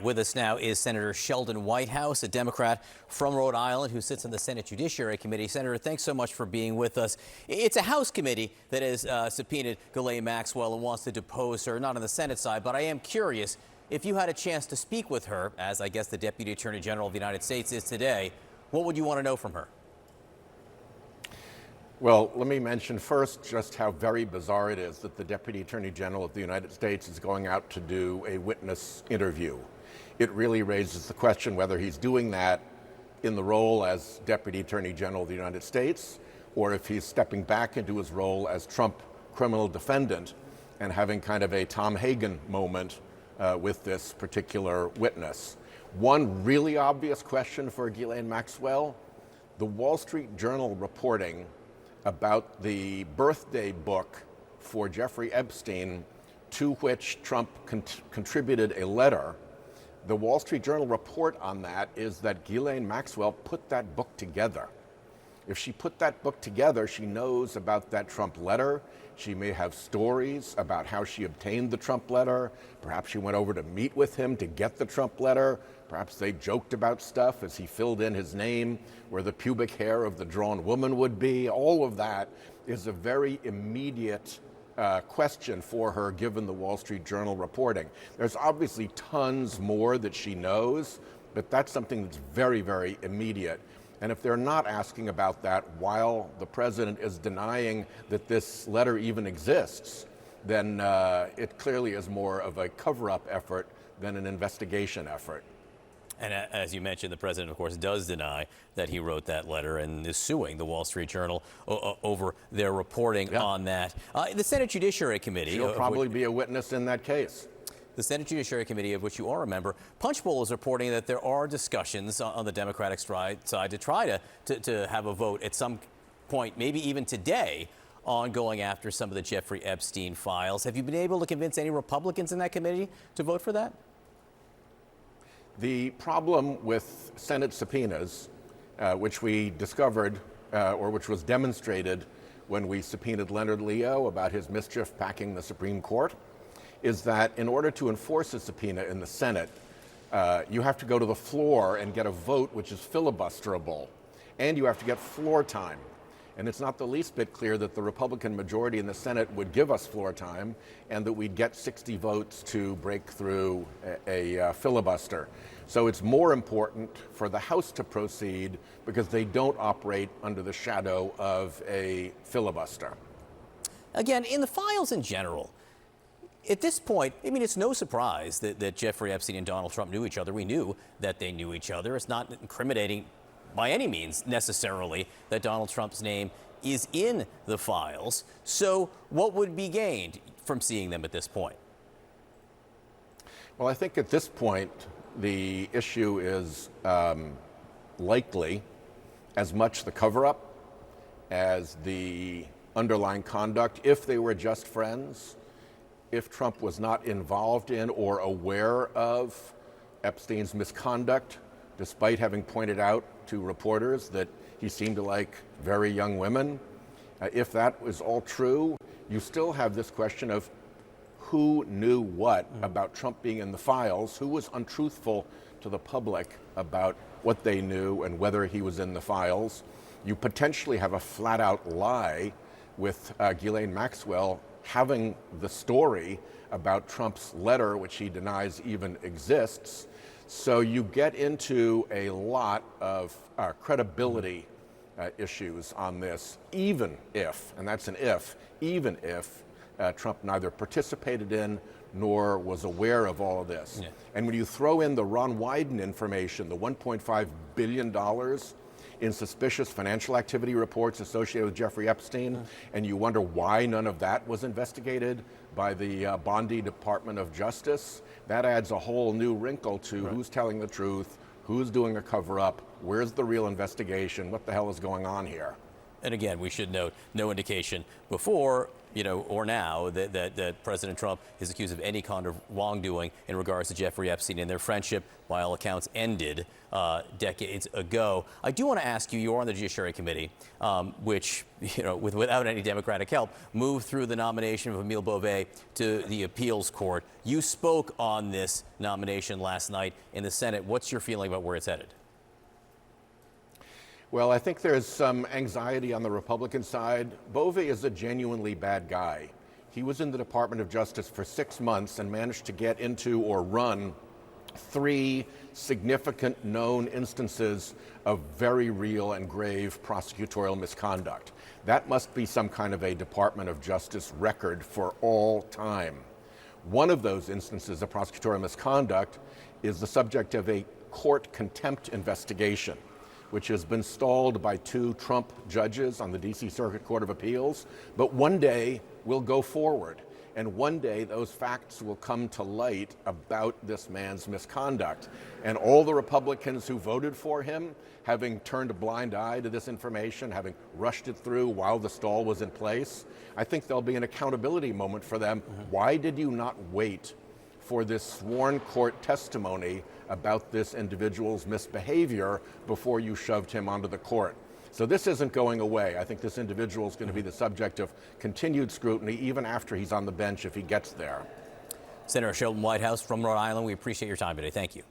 With us now is Senator Sheldon Whitehouse, a Democrat from Rhode Island who sits on the Senate Judiciary Committee. Senator, thanks so much for being with us. It's a House committee that has subpoenaed Ghislaine Maxwell and wants to depose her, not on the Senate side, but I am curious, if you had a chance to speak with her, as I guess the Deputy Attorney General of the United States is today, what would you want to know from her? Well, let me mention first just how very bizarre it is that the Deputy Attorney General of the United States is going out to do a witness interview. It really raises the question whether he's doing that in the role as Deputy Attorney General of the United States, or if he's stepping back into his role as Trump criminal defendant and having kind of a Tom Hagen moment with this particular witness. One really obvious question for Ghislaine Maxwell: the Wall Street Journal reporting about the birthday book for Jeffrey Epstein, to which Trump contributed a letter. The Wall Street Journal report on that is that Ghislaine Maxwell put that book together. If she put that book together, she knows about that Trump letter. She may have stories about how she obtained the Trump letter. Perhaps she went over to meet with him to get the Trump letter. Perhaps they joked about stuff as he filled in his name where the pubic hair of the drawn woman would be. All of that is a very immediate question for her, given the Wall Street Journal reporting. There's obviously tons more that she knows, but that's something that's very, very immediate. And if they're not asking about that while the president is denying that this letter even exists, then it clearly is more of a cover-up effort than an investigation effort. And as you mentioned, the president, of course, does deny that he wrote that letter and is suing the Wall Street Journal over their reporting on that. The Senate Judiciary Committee... She'll probably be a witness in that case. The Senate Judiciary Committee, of which you are a member, Punchbowl is reporting that there are discussions on the Democratic side to try to have a vote at some point, maybe even today, on going after some of the Jeffrey Epstein files. Have you been able to convince any Republicans in that committee to vote for that? The problem with Senate subpoenas, which we discovered, or which was demonstrated when we subpoenaed Leonard Leo about his mischief packing the Supreme Court, is that in order to enforce a subpoena in the Senate, you have to go to the floor and get a vote which is filibusterable, and you have to get floor time. And it's not the least bit clear that the Republican majority in the Senate would give us floor time and that we'd get 60 votes to break through a filibuster. So it's more important for the House to proceed because they don't operate under the shadow of a filibuster. Again, in the files in general, at this point, I mean, it's no surprise that Jeffrey Epstein and Donald Trump knew each other. We knew that they knew each other. It's not incriminating by any means necessarily that Donald Trump's name is in the files. So what would be gained from seeing them at this point? Well, I think at this point, the issue is likely as much the cover-up as the underlying conduct. If they were just friends, if Trump was not involved in or aware of Epstein's misconduct, despite having pointed out to reporters that he seemed to like very young women, if that was all true, you still have this question of who knew what about Trump being in the files, who was untruthful to the public about what they knew and whether he was in the files. You potentially have a flat-out lie with Ghislaine Maxwell having the story about Trump's letter, which he denies even exists. So you get into a lot of credibility issues on this, even if, and that's an if, even if Trump neither participated in nor was aware of all of this. Yeah. And when you throw in the Ron Wyden information, the $1.5 billion in suspicious financial activity reports associated with Jeffrey Epstein, and you wonder why none of that was investigated by the Bondi Department of Justice, that adds a whole new wrinkle to who's telling the truth, who's doing a cover-up, where's the real investigation, what the hell is going on here? And again, we should note no indication before, or now that President Trump is accused of any kind of wrongdoing in regards to Jeffrey Epstein, and their friendship, by all accounts, ended decades ago. I do want to ask you, you're on the Judiciary Committee, which, without any Democratic help, moved through the nomination of Emil Bove to the appeals court. You spoke on this nomination last night in the Senate. What's your feeling about where it's headed? Well, I think there's some anxiety on the Republican side. Bove is a genuinely bad guy. He was in the Department of Justice for 6 months and managed to get into or run 3 significant known instances of very real and grave prosecutorial misconduct. That must be some kind of a Department of Justice record for all time. One of those instances of prosecutorial misconduct is the subject of a court contempt investigation, which has been stalled by 2 Trump judges on the D.C. Circuit Court of Appeals, but one day will go forward. And one day those facts will come to light about this man's misconduct. And all the Republicans who voted for him, having turned a blind eye to this information, having rushed it through while the stall was in place, I think there'll be an accountability moment for them. Why did you not wait for this sworn court testimony about this individual's misbehavior before you shoved him onto the court? So this isn't going away. I think this individual is going to be the subject of continued scrutiny even after he's on the bench if he gets there. Senator Sheldon Whitehouse from Rhode Island, we appreciate your time today. Thank you.